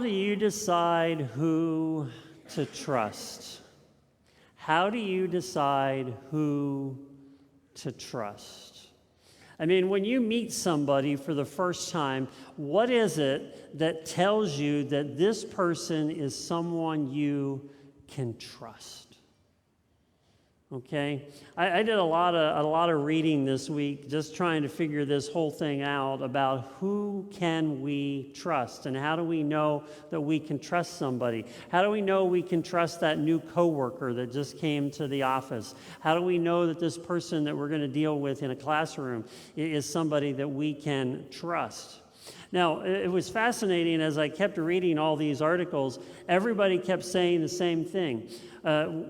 do you decide who to trust? How do you decide who to trust? I mean, when you meet somebody for the first time, what is it that tells you that this person is someone you can trust? Okay, I did a lot of reading this week, just trying to figure this whole thing out about who can we trust, and how do we know that we can trust somebody? How do we know we can trust that new coworker that just came to the office? How do we know that this person that we're going to deal with in a classroom is somebody that we can trust? Now, it was fascinating as I kept reading all these articles. Everybody kept saying the same thing.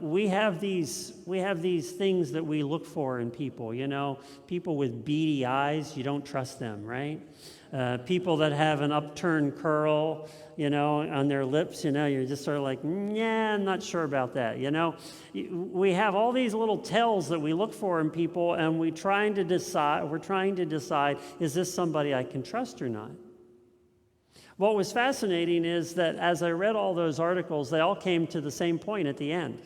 We have these things that we look for in people. You know, people with beady eyes, you don't trust them, right? People that have an upturned curl, you know, on their lips, you know, you're just sort of like, yeah, I'm not sure about that. You know, we have all these little tells that we look for in people, and we're trying to decide, is this somebody I can trust or not? What was fascinating is that as I read all those articles, they all came to the same point at the end.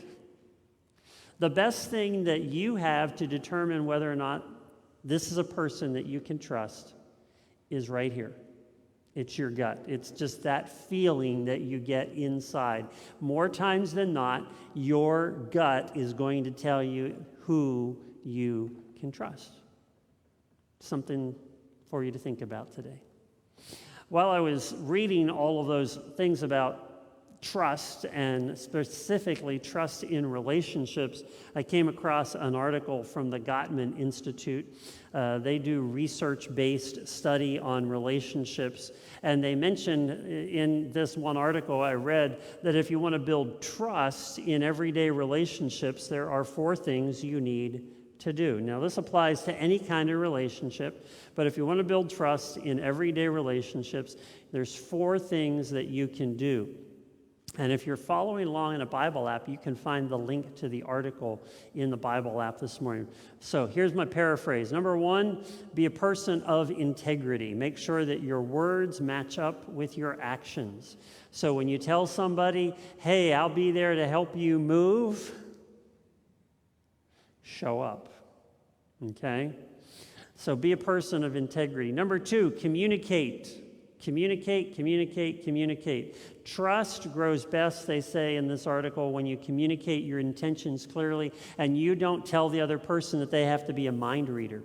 The best thing that you have to determine whether or not this is a person that you can trust is right here. It's your gut. It's just that feeling that you get inside. More times than not, your gut is going to tell you who you can trust. Something for you to think about today. While I was reading all of those things about trust, and specifically trust in relationships, I came across an article from the Gottman Institute. They do research-based study on relationships, and they mentioned in this one article I read that if you want to build trust in everyday relationships, there are 4 things you need to do. Now, this applies to any kind of relationship, but if you want to build trust in everyday relationships, there's 4 things that you can do. And if you're following along in a Bible app, you can find the link to the article in the Bible app this morning. So here's my paraphrase. Number 1, be a person of integrity. Make sure that your words match up with your actions. So when you tell somebody, hey, I'll be there to help you move, show up. Okay? So be a person of integrity. Number 2, communicate. Communicate. Trust grows best, they say in this article, when you communicate your intentions clearly and you don't tell the other person that they have to be a mind reader.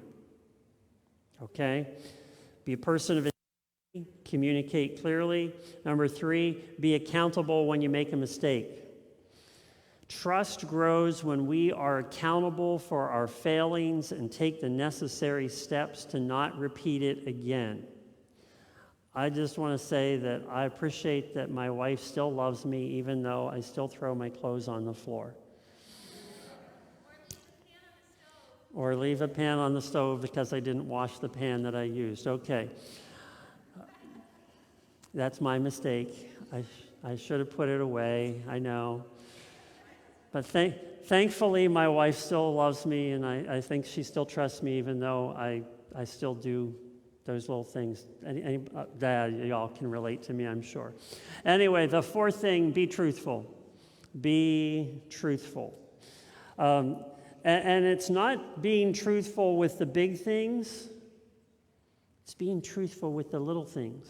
Okay? Be a person of integrity. Communicate clearly. Number 3, be accountable when you make a mistake. Trust grows when we are accountable for our failings and take the necessary steps to not repeat it again. I just want to say that I appreciate that my wife still loves me even though I still throw my clothes on the floor. Or leave a pan on the stove because I didn't wash the pan that I used. Okay. That's my mistake. I should have put it away, I know. But thankfully, my wife still loves me, and I think she still trusts me, even though I still do those little things. Y'all can relate to me, I'm sure. Anyway, the 4th thing, be truthful. Be truthful. And it's not being truthful with the big things. It's being truthful with the little things.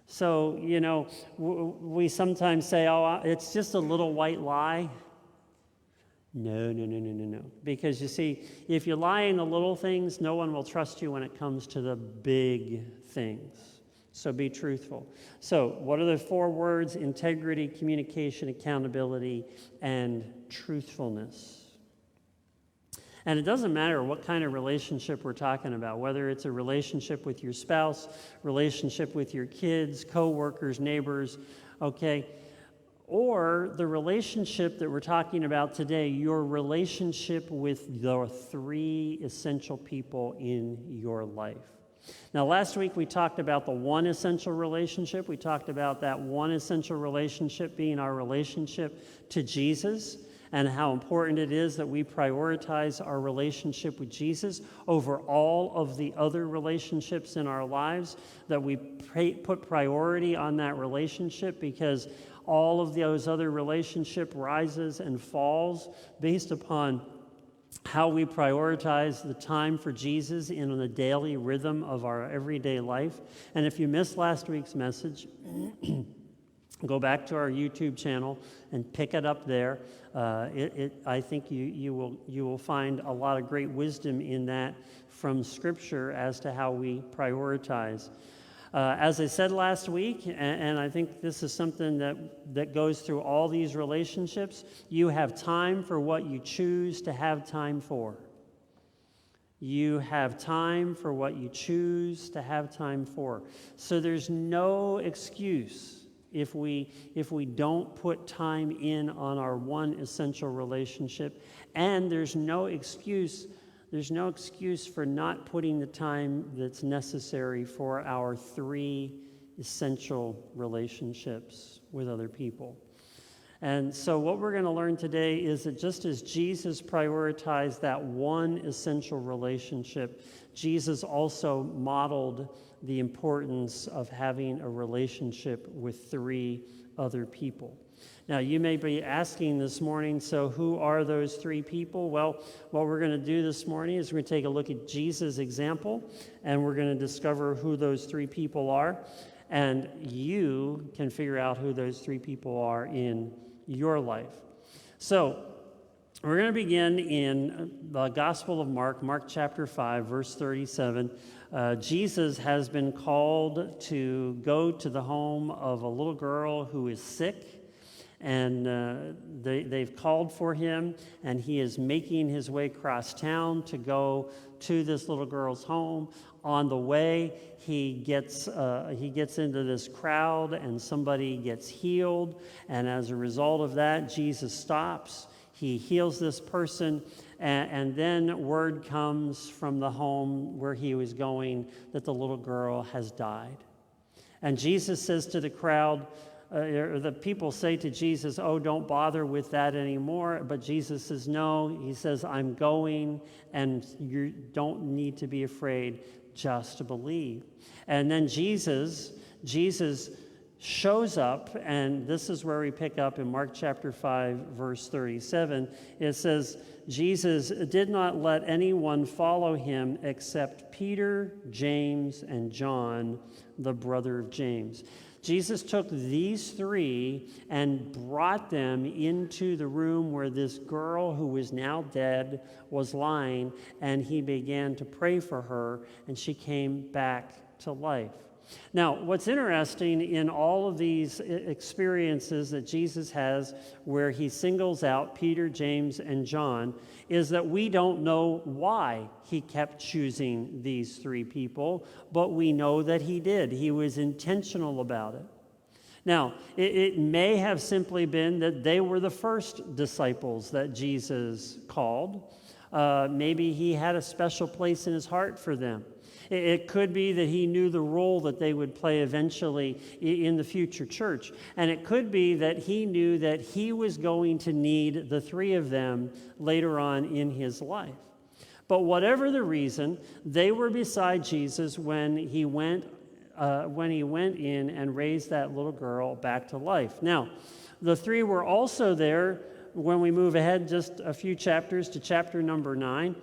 So, you know, we sometimes say, oh, it's just a little white lie. No. Because you see, if you lie in the little things, no one will trust you when it comes to the big things. So be truthful. So what are the 4 words? Integrity, communication, accountability, and truthfulness. And it doesn't matter what kind of relationship we're talking about, whether it's a relationship with your spouse, relationship with your kids, co-workers, neighbors, okay? Or the relationship that we're talking about today, your relationship with the 3 essential people in your life. Now, last week we talked about the 1 essential relationship. We talked about that 1 essential relationship being our relationship to Jesus. and how important it is that we prioritize our relationship with Jesus over all of the other relationships in our lives, that we put priority on that relationship, because all of those other relationship rises and falls based upon how we prioritize the time for Jesus in the daily rhythm of our everyday life. And if you missed last week's message, go back to our YouTube channel and pick it up there. I think you will find a lot of great wisdom in that from Scripture as to how we prioritize. As I said last week, and I think this is something that goes through all these relationships, you have time for what you choose to have time for. You have time for what you choose to have time for. So there's no excuse if we don't put time in on our one essential relationship, and there's no excuse for not putting the time that's necessary for our three essential relationships with other people. And so what we're going to learn today is that just as Jesus prioritized that one essential relationship, Jesus also modeled the importance of having a relationship with three other people. Now, you may be asking this morning, so who are those three people? Well, what we're going to do this morning is we're going to take a look at Jesus' example, and we're going to discover who those three people are, and you can figure out who those three people are in your life. So, we're going to begin in the Gospel of Mark, Mark chapter 5, verse 37. Jesus has been called to go to the home of a little girl who is sick, and they've called for him, and he is making his way across town to go to this little girl's home. On the way, he gets into this crowd, and somebody gets healed, and as a result of that, Jesus stops. He heals this person, and then word comes from the home where he was going that the little girl has died. And Jesus says to the crowd, or the people say to Jesus, "Oh, don't bother with that anymore." But Jesus says, "No." He says, "I'm going, and you don't need to be afraid, just to believe." And then Jesus shows up, and this is where we pick up in Mark chapter 5, verse 37. It says, Jesus did not let anyone follow him except Peter, James, and John, the brother of James. Jesus took these three and brought them into the room where this girl who was now dead was lying, and he began to pray for her, and she came back to life. Now, what's interesting in all of these experiences that Jesus has where he singles out Peter, James, and John is that we don't know why he kept choosing these three people, but we know that he did. He was intentional about it. Now, it may have simply been that they were the first disciples that Jesus called. Maybe he had a special place in his heart for them. It could be that he knew the role that they would play eventually in the future church. And it could be that he knew that he was going to need the three of them later on in his life. But whatever the reason, they were beside Jesus when he went in and raised that little girl back to life. Now, the three were also there when we move ahead just a few chapters to chapter number 9.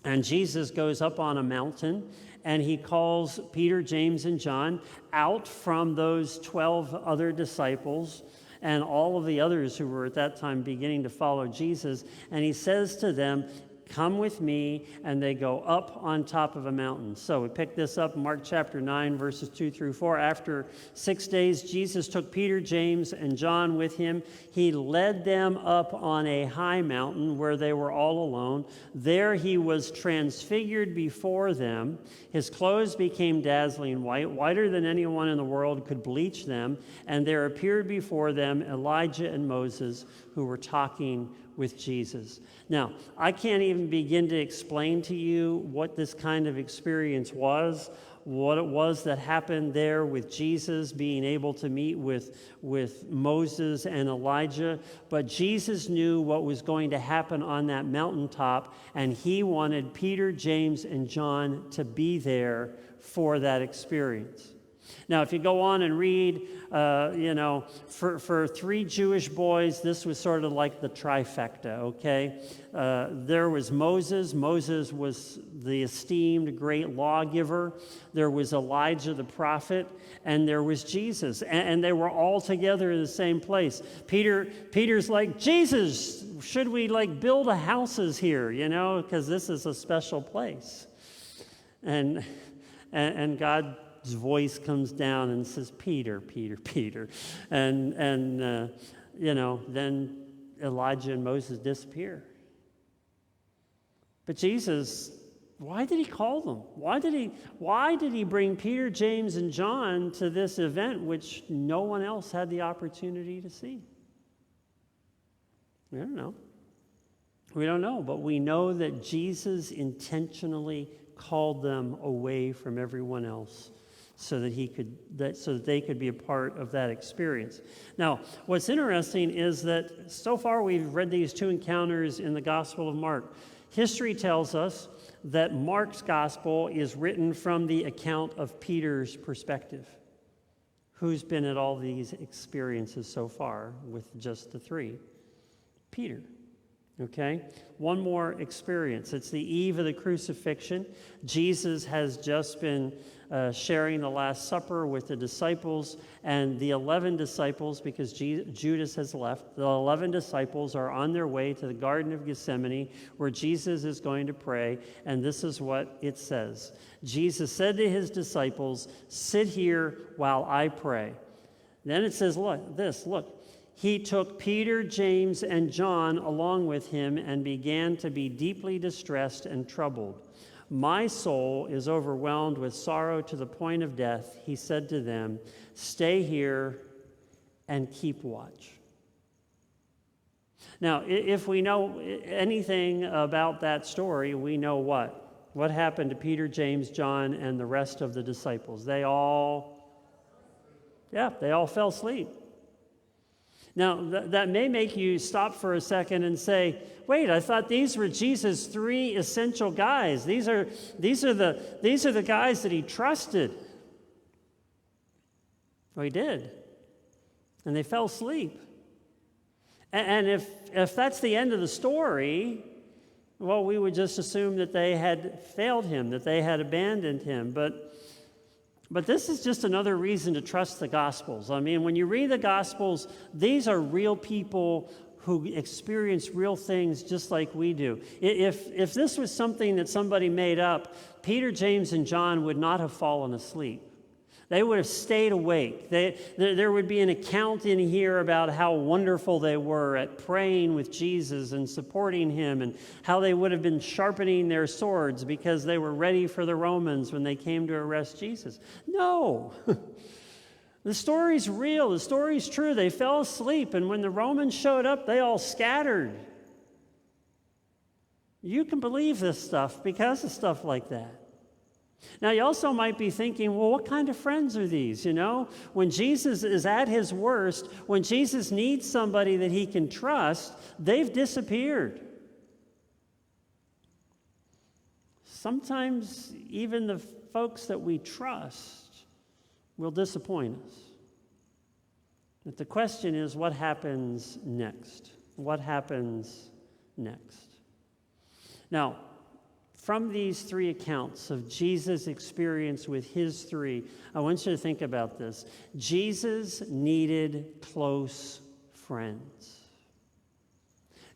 And Jesus goes up on a mountain, and he calls Peter, James, and John out from those 12 other disciples and all of the others who were at that time beginning to follow Jesus. And he says to them, "Come with me," and they go up on top of a mountain. So we pick this up in Mark chapter 9, verses 2 through 4. After 6 days, Jesus took Peter, James, and John with him. He led them up on a high mountain where they were all alone. There he was transfigured before them. His clothes became dazzling white, whiter than anyone in the world could bleach them. And there appeared before them Elijah and Moses, who were talking with Jesus. Now, I can't even begin to explain to you what this kind of experience was, what it was that happened there with Jesus being able to meet with Moses and Elijah. But Jesus knew what was going to happen on that mountaintop, and he wanted Peter, James, and John to be there for that experience. Now, if you go on and read, for three Jewish boys, this was sort of like the trifecta, okay? There was Moses. Moses was the esteemed great lawgiver. There was Elijah the prophet, and there was Jesus. And they were all together in the same place. Peter's like, Jesus, should we build houses here, because this is a special place. And God voice comes down and says, Peter, Peter, Peter. And then Elijah and Moses disappear. But Jesus, why did he call them? Why did he bring Peter, James, and John to this event which no one else had the opportunity to see? We don't know. We don't know, but we know that Jesus intentionally called them away from everyone else, so that they could be a part of that experience. Now, what's interesting is that so far we've read these two encounters in the Gospel of Mark. History tells us that Mark's Gospel is written from the account of Peter's perspective. Who's been at all these experiences so far with just the three? Peter. Okay? One more experience. It's the eve of the crucifixion. Jesus has just been sharing the Last Supper with the disciples, and the 11 disciples, because Judas has left, the 11 disciples are on their way to the Garden of Gethsemane, where Jesus is going to pray, and this is what it says. Jesus said to his disciples, "Sit here while I pray." Then it says, look. He took Peter, James, and John along with him and began to be deeply distressed and troubled. "My soul is overwhelmed with sorrow to the point of death," he said to them. "Stay here and keep watch." Now, if we know anything about that story, we know what? What happened to Peter, James, John, and the rest of the disciples? They all fell asleep. Now, that may make you stop for a second and say, wait, I thought these were Jesus' three essential guys. These are the guys that he trusted. Well, he did. And they fell asleep. And if that's the end of the story, well, we would just assume that they had failed him, that they had abandoned him. But this is just another reason to trust the Gospels. I mean, when you read the Gospels, these are real people who experience real things just like we do. If this was something that somebody made up, Peter, James, and John would not have fallen asleep. They would have stayed awake. There would be an account in here about how wonderful they were at praying with Jesus and supporting him, and how they would have been sharpening their swords because they were ready for the Romans when they came to arrest Jesus. No. The story's real. The story's true. They fell asleep, and when the Romans showed up, they all scattered. You can believe this stuff because of stuff like that. Now, you also might be thinking, well, what kind of friends are these? When Jesus is at his worst, when Jesus needs somebody that he can trust, they've disappeared. Sometimes even the folks that we trust will disappoint us. But the question is, what happens next? What happens next? Now, from these three accounts of Jesus' experience with his three, I want you to think about this. Jesus needed close friends.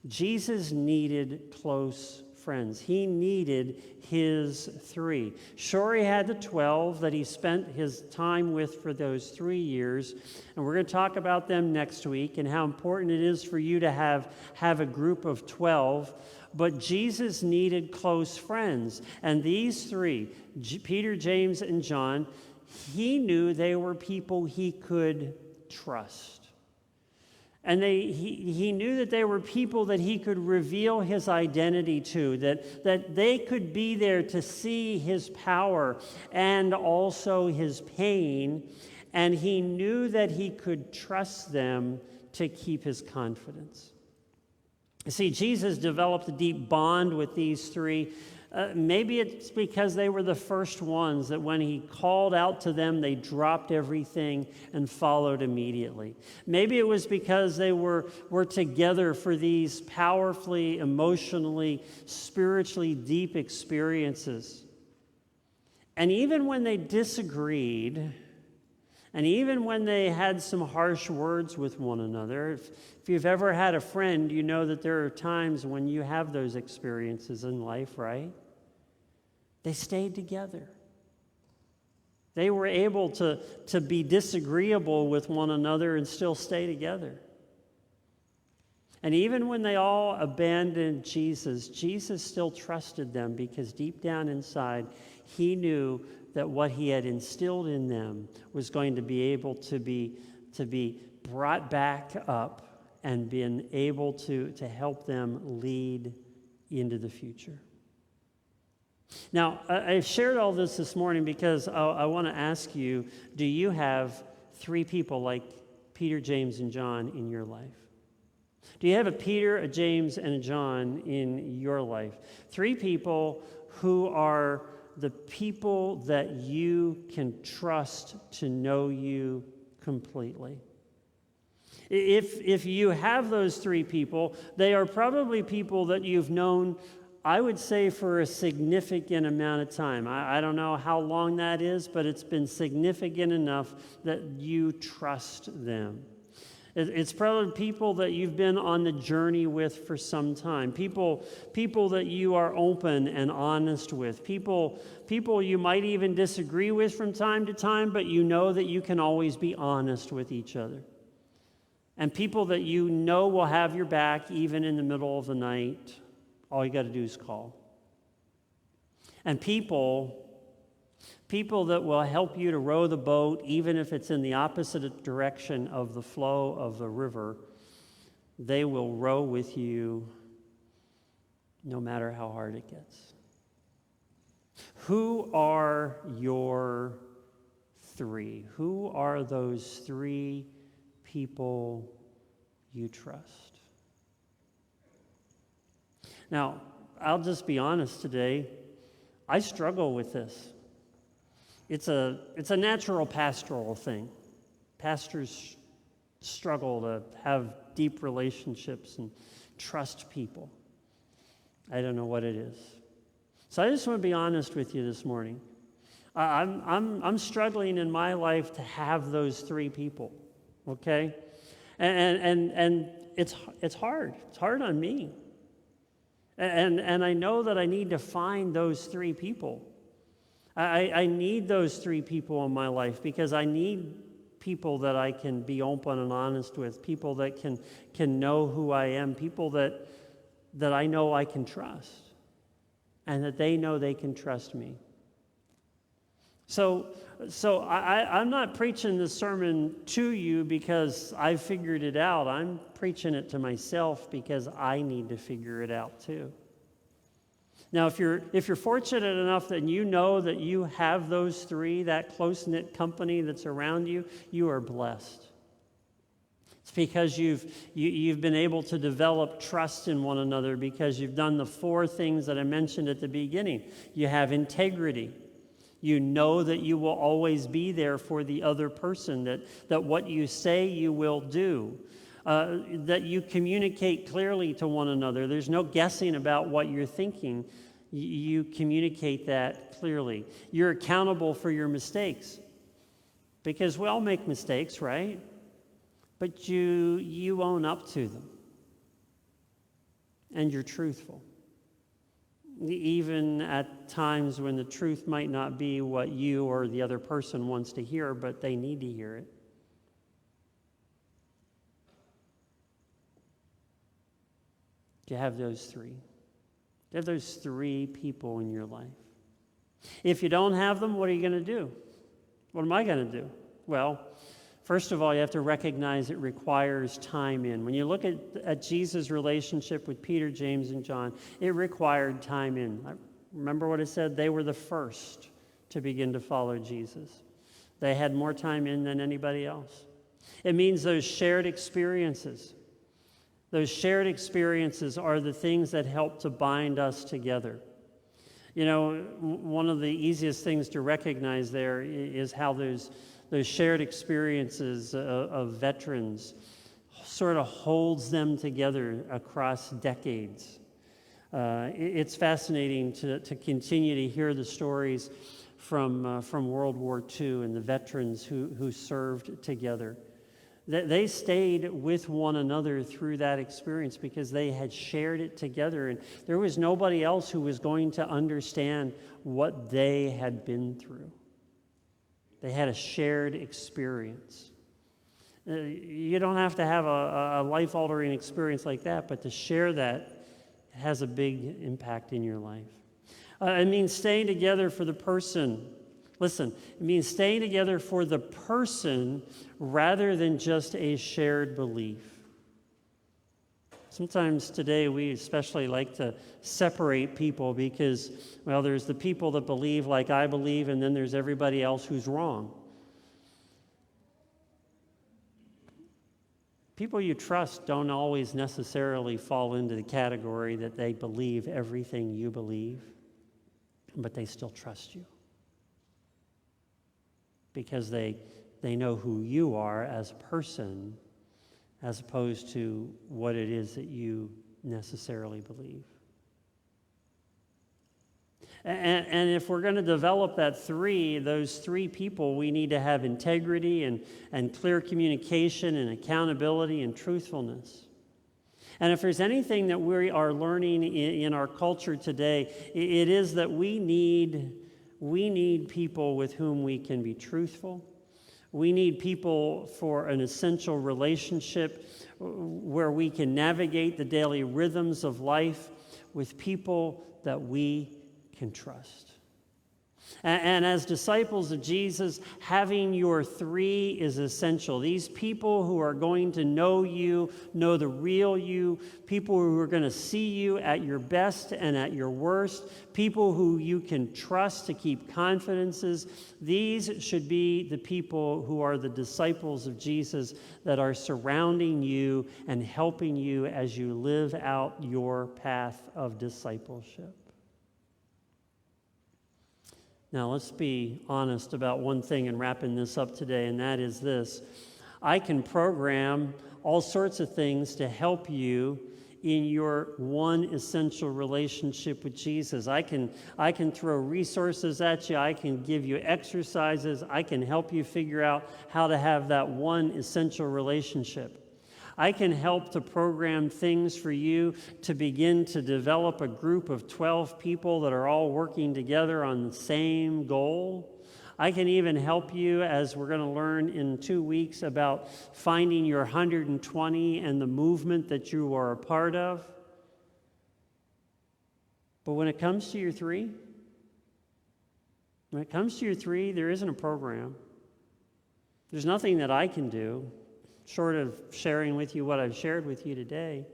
Jesus needed close friends. He needed his three. Sure, he had the 12 that he spent his time with for those 3 years, and we're going to talk about them next week and how important it is for you to have a group of 12. But Jesus needed close friends. And these three, Peter, James, and John, he knew they were people he could trust. And he knew that they were people that he could reveal his identity to, that they could be there to see his power and also his pain. And he knew that he could trust them to keep his confidence. You see, Jesus developed a deep bond with these three. Maybe it's because they were the first ones that when he called out to them, they dropped everything and followed immediately. Maybe it was because they were together for these powerfully, emotionally, spiritually deep experiences. And even when they disagreed, and even when they had some harsh words with one another, if you've ever had a friend, you know that there are times when you have those experiences in life, right? They stayed together. They were able to be disagreeable with one another and still stay together. And even when they all abandoned Jesus, Jesus still trusted them because deep down inside, he knew that what he had instilled in them was going to be able to be brought back up and been able to help them lead into the future. Now, I've shared all this morning because I want to ask you, do you have three people like Peter, James, and John in your life? Do you have a Peter, a James, and a John in your life? Three people who are the people that you can trust to know you completely. If you have those three people, they are probably people that you've known, I would say, for a significant amount of time. I don't know how long that is, but it's been significant enough that you trust them. It's probably people that you've been on the journey with for some time. People that you are open and honest with. People you might even disagree with from time to time, but you know that you can always be honest with each other. And people that you know will have your back even in the middle of the night. All you got to do is call. And people that will help you to row the boat, even if it's in the opposite direction of the flow of the river. They will row with you no matter how hard it gets. Who are your three? Who are those three people you trust? Now, I'll just be honest today. I struggle with this. It's a natural pastoral thing. Pastors struggle to have deep relationships and trust people. I don't know what it is. So I just want to be honest with you this morning. I'm struggling in my life to have those three people, okay? And it's hard. It's hard on me. And I know that I need to find those three people. I need those three people in my life because I need people that I can be open and honest with, people that can know who I am, people that I know I can trust, and that they know they can trust me. So I'm not preaching this sermon to you because I figured it out. I'm preaching it to myself because I need to figure it out too. Now, if you're fortunate enough that you know that you have those three, that close-knit company that's around you, you are blessed. It's because you've been able to develop trust in one another because you've done the four things that I mentioned at the beginning. You have integrity. You know that you will always be there for the other person, that what you say you will do. That you communicate clearly to one another. There's no guessing about what you're thinking. You communicate that clearly. You're accountable for your mistakes because we all make mistakes, right? But you own up to them. And you're truthful. Even at times when the truth might not be what you or the other person wants to hear, but they need to hear it. Do you have those three? Do you have those three people in your life? If you don't have them, what are you going to do? What am I going to do? Well, First of all, you have to recognize it requires time in. When you look at Jesus' relationship with Peter, James, and John, it required time in. Remember what it said? They were the first to begin to follow Jesus. They had more time in than anybody else. It means those shared experiences. Those shared experiences are the things that help to bind us together. You know, one of the easiest things to recognize there is how those shared experiences of veterans sort of holds them together across decades. It's fascinating to continue to hear the stories from World War II and the veterans who served together. They stayed with one another through that experience because they had shared it together, and there was nobody else who was going to understand what they had been through. They had a shared experience. You don't have to have a life-altering experience like that, but to share that has a big impact in your life. It means staying together for the person. Listen, it means staying together for the person rather than just a shared belief. Sometimes today we especially like to separate people because, well, there's the people that believe like I believe, and then there's everybody else who's wrong. People you trust don't always necessarily fall into the category that they believe everything you believe, but they still trust you because they know who you are as a person as opposed to what it is that you necessarily believe. And if we're going to develop those three people, we need to have integrity and clear communication and accountability and truthfulness. And if there's anything that we are learning in our culture today, it is that we need people with whom we can be truthful. We need people for an essential relationship where we can navigate the daily rhythms of life with people that we can trust. And as disciples of Jesus, having your three is essential. These people who are going to know you, know the real you, people who are going to see you at your best and at your worst, people who you can trust to keep confidences. These should be the people who are the disciples of Jesus that are surrounding you and helping you as you live out your path of discipleship. Now, let's be honest about one thing in wrapping this up today, and that is this. I can program all sorts of things to help you in your one essential relationship with Jesus. I can throw resources at you. I can give you exercises. I can help you figure out how to have that one essential relationship. I can help to program things for you to begin to develop a group of 12 people that are all working together on the same goal. I can even help you, as we're going to learn in 2 weeks, about finding your 120 and the movement that you are a part of. But when it comes to your three, there isn't a program. There's nothing that I can do short of sharing with you what I've shared with you today.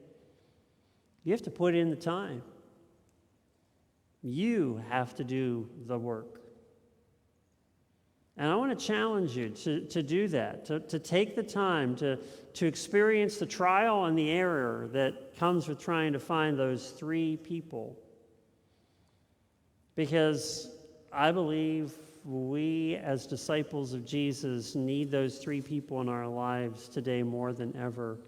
You have to put in the time. You have to do the work. And I want to challenge you to do that, to take the time to experience the trial and the error that comes with trying to find those three people. Because I believe we, as disciples of Jesus, need those three people in our lives today more than ever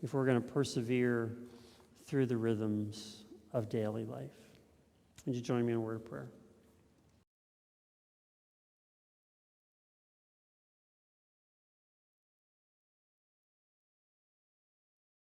if we're going to persevere through the rhythms of daily life. Would you join me in a word of prayer?